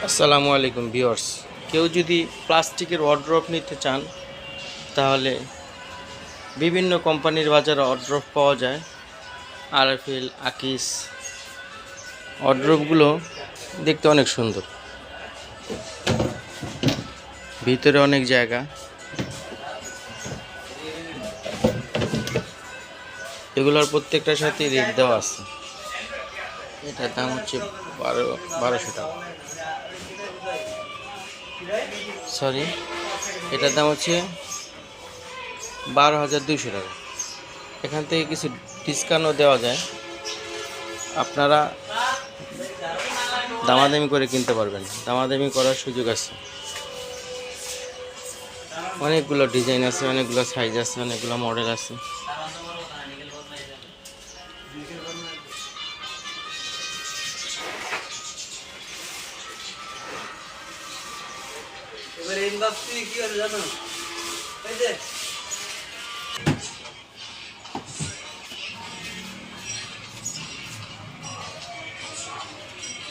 আসসালামু আলাইকুম ভিউয়ার্স। কেউ যদি প্লাস্টিকের ওয়ার্ড্রপ নিতে চান তাহলে বিভিন্ন কোম্পানির বাজারে ওয়ার্ড্রপ পাওয়া যায়। আরএফএল, আকিস ওয়ার্ড্রপগুলো দেখতে অনেক সুন্দর, ভিতরে অনেক জায়গা। এগুলোর প্রত্যেকটার সাথে রেট দেওয়া আছে। এটার দাম হচ্ছে 1200 টাকা। সরি, এটার দাম হচ্ছে 12,200 টাকা। এখান থেকে কিছু ডিসকাউন্টও দেওয়া যায়, আপনারা দামাদামি করে কিনতে পারবেন, দামাদামি করার সুযোগ আছে। অনেকগুলো ডিজাইন আছে, অনেকগুলো সাইজ আছে, অনেকগুলো মডেল আছে।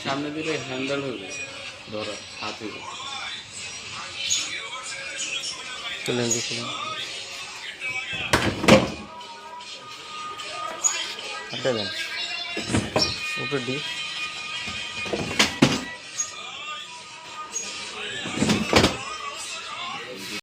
সামনে দিলে হ্যান্ডেল হবে, ধরো হাত হইবে। চলেন দেখুন, হাতটা দেন উপরে দিয়ে।